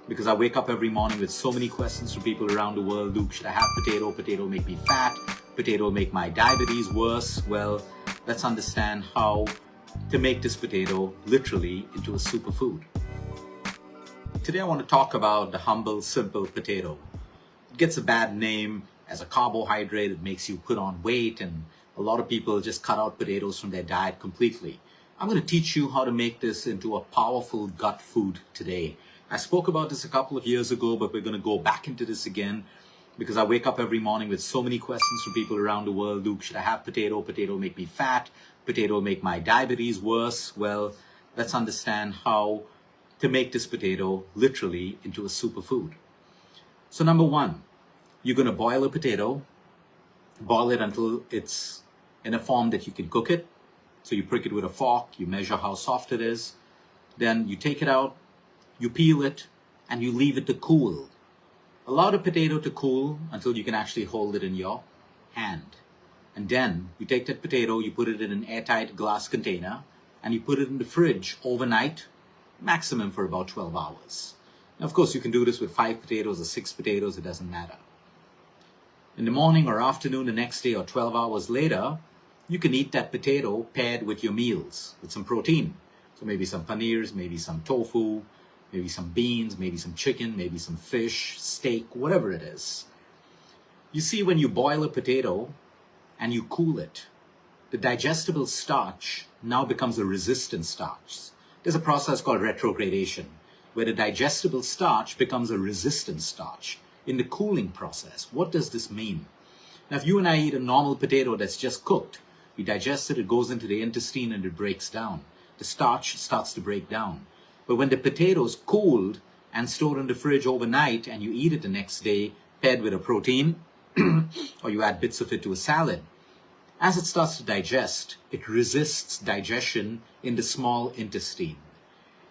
because I wake up every morning with so many questions from people around the world. Luke, should I have potato? Potato make me fat. Potato make my diabetes worse. Well, let's understand how to make this potato literally into a superfood. Today I want to talk about the humble, simple potato. It gets a bad name as a carbohydrate. It makes you put on weight, and a lot of people just cut out potatoes from their diet completely. I'm going to teach you how to make this into a powerful gut food today. I spoke about this a couple of years ago, but we're going to go back into this again because I wake up every morning with so many questions from people around the world. Luke, should I have potato? Potato make me fat. Potato make my diabetes worse. Well, let's understand how to make this potato literally into a superfood. So number one, you're going to boil a potato. Boil it until it's in a form that you can cook it. So you prick it with a fork, you measure how soft it is. Then you take it out, you peel it, and you leave it to cool. Allow the potato to cool until you can actually hold it in your hand. And then you take that potato, you put it in an airtight glass container, and you put it in the fridge overnight, maximum for about 12 hours. Now, of course, you can do this with 5 potatoes or 6 potatoes, it doesn't matter. In the morning or afternoon the next day or 12 hours later, you can eat that potato paired with your meals, with some protein. So maybe some paneers, maybe some tofu, maybe some beans, maybe some chicken, maybe some fish, steak, whatever it is. You see, when you boil a potato and you cool it, the digestible starch now becomes a resistant starch. There's a process called retrogradation, where the digestible starch becomes a resistant starch in the cooling process. What does this mean? Now, if you and I eat a normal potato that's just cooked, we digest it, it goes into the intestine and it breaks down. The starch starts to break down. But when the potato's cooled and stored in the fridge overnight and you eat it the next day, paired with a protein, or you add bits of it to a salad, as it starts to digest, it resists digestion in the small intestine.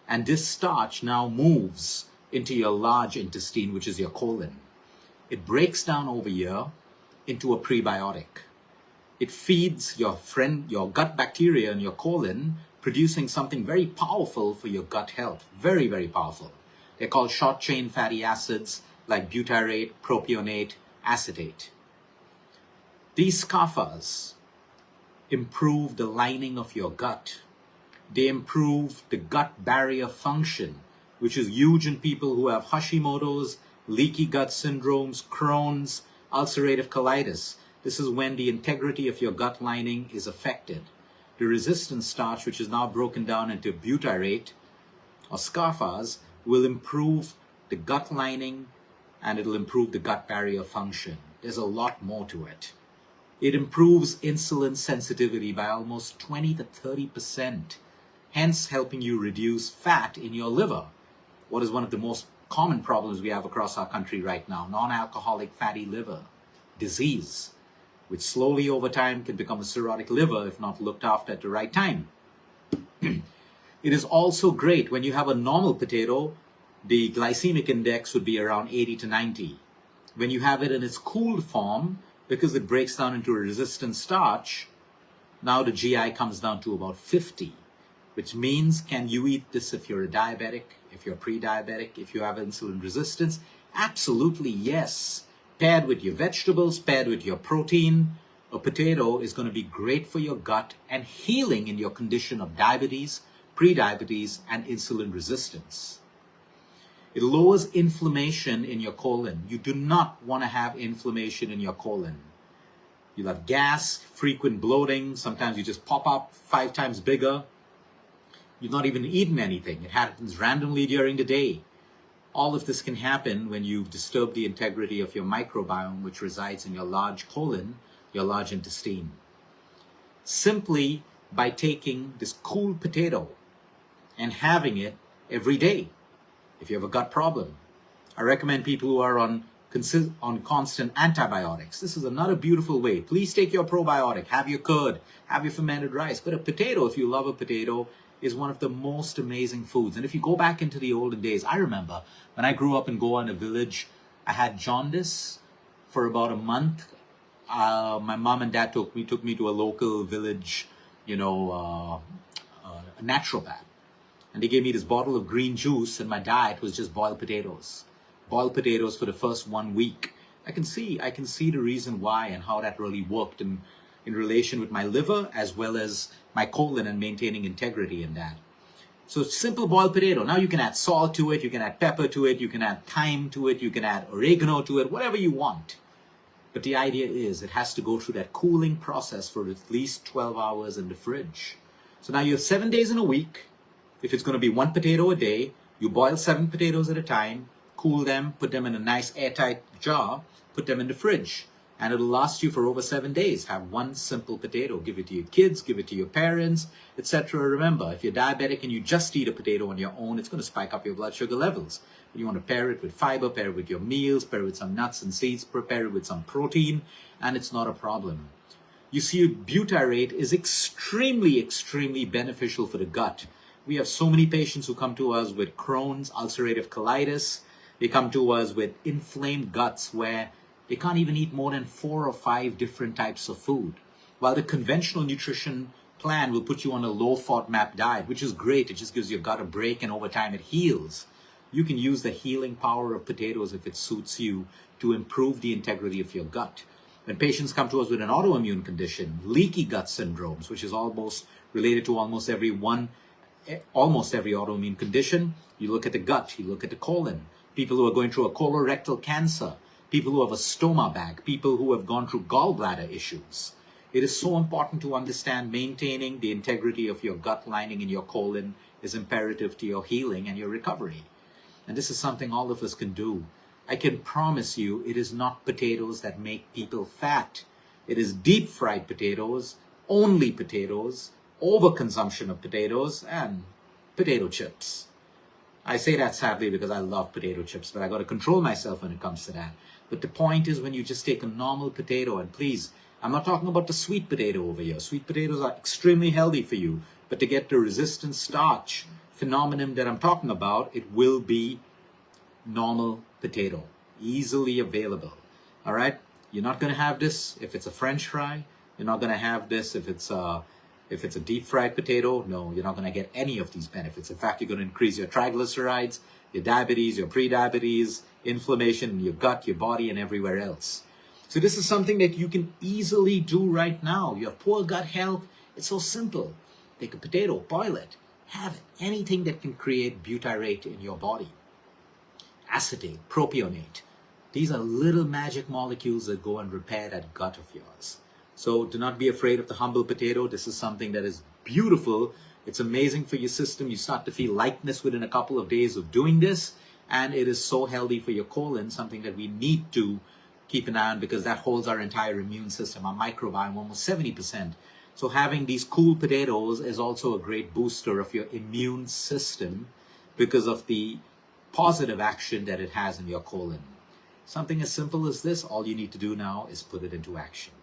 And this starch now moves into your large intestine, which is your colon. It breaks down over here into a prebiotic. It feeds your gut bacteria in your colon, producing something very powerful for your gut health. Very, very powerful. They're called short-chain fatty acids like butyrate, propionate, acetate. These SCAFAs improve the lining of your gut. They improve the gut barrier function, which is huge in people who have Hashimoto's, leaky gut syndromes, Crohn's, ulcerative colitis. This is when the integrity of your gut lining is affected. The resistant starch, which is now broken down into butyrate or SCAFAs, will improve the gut lining and it'll improve the gut barrier function. There's a lot more to it. It improves insulin sensitivity by almost 20 to 30%, hence helping you reduce fat in your liver. What is one of the most common problems we have across our country right now? Non-alcoholic fatty liver disease, which slowly over time can become a cirrhotic liver if not looked after at the right time. It is also great when you have a normal potato, the glycemic index would be around 80 to 90. When you have it in its cooled form, because it breaks down into a resistant starch, now the GI comes down to about 50, which means, can you eat this if you're a diabetic, if you're pre-diabetic, if you have insulin resistance? Absolutely yes. Paired with your vegetables, paired with your protein, a potato is going to be great for your gut and healing in your condition of diabetes, pre-diabetes, and insulin resistance. It lowers inflammation in your colon. You do not want to have inflammation in your colon. You'll have gas, frequent bloating. Sometimes you just pop up 5 times bigger. You've not even eaten anything. It happens randomly during the day. All of this can happen when you've disturbed the integrity of your microbiome, which resides in your large colon, your large intestine. Simply by taking this cool potato and having it every day. If you have a gut problem, I recommend people who are on constant antibiotics. This is another beautiful way. Please take your probiotic, have your curd, have your fermented rice. But a potato, if you love a potato, is one of the most amazing foods. And if you go back into the olden days, I remember when I grew up in Goa in a village, I had jaundice for about a month. My mom and dad took me to a local village, a naturopath. And they gave me this bottle of green juice, and my diet was just boiled potatoes. Boiled potatoes for the first 1 week. I can see the reason why and how that really worked in relation with my liver as well as my colon and maintaining integrity in that. So simple boiled potato. Now you can add salt to it, you can add pepper to it, you can add thyme to it, you can add oregano to it, whatever you want. But the idea is it has to go through that cooling process for at least 12 hours in the fridge. So now you have 7 days in a week. If it's going to be 1 potato a day, you boil 7 potatoes at a time, cool them, put them in a nice airtight jar, put them in the fridge. And it'll last you for over 7 days. Have 1 simple potato. Give it to your kids, give it to your parents, etc. Remember, if you're diabetic and you just eat a potato on your own, it's going to spike up your blood sugar levels. But you want to pair it with fiber, pair it with your meals, pair it with some nuts and seeds, prepare it with some protein, and it's not a problem. You see, butyrate is extremely, extremely beneficial for the gut. We have so many patients who come to us with Crohn's, ulcerative colitis. They come to us with inflamed guts where they can't even eat more than 4 or 5 different types of food. While the conventional nutrition plan will put you on a low FODMAP diet, which is great. It just gives your gut a break and over time it heals. You can use the healing power of potatoes if it suits you to improve the integrity of your gut. When patients come to us with an autoimmune condition, leaky gut syndromes, which is almost related to almost every autoimmune condition, you look at the gut, you look at the colon. People who are going through a colorectal cancer, people who have a stoma bag, people who have gone through gallbladder issues. It is so important to understand maintaining the integrity of your gut lining in your colon is imperative to your healing and your recovery. And this is something all of us can do. I can promise you it is not potatoes that make people fat. It is deep fried potatoes, only potatoes, overconsumption of potatoes, and potato chips. I say that sadly because I love potato chips, but I got to control myself when it comes to that. But the point is when you just take a normal potato, and please, I'm not talking about the sweet potato over here. Sweet potatoes are extremely healthy for you, but to get the resistant starch phenomenon that I'm talking about, it will be normal potato, easily available. All right? You're not going to have this if it's a French fry. You're not going to have this if it's a deep fried potato. No, you're not going to get any of these benefits. In fact, you're going to increase your triglycerides, your diabetes, your pre-diabetes, inflammation in your gut, your body, and everywhere else. So this is something that you can easily do right now. You have poor gut health. It's so simple. Take a potato, boil it, have it. Anything that can create butyrate in your body. Acetate, propionate. These are little magic molecules that go and repair that gut of yours. So do not be afraid of the humble potato. This is something that is beautiful. It's amazing for your system. You start to feel lightness within a couple of days of doing this. And it is so healthy for your colon, something that we need to keep an eye on because that holds our entire immune system, our microbiome, almost 70%. So having these cool potatoes is also a great booster of your immune system because of the positive action that it has in your colon. Something as simple as this, all you need to do now is put it into action.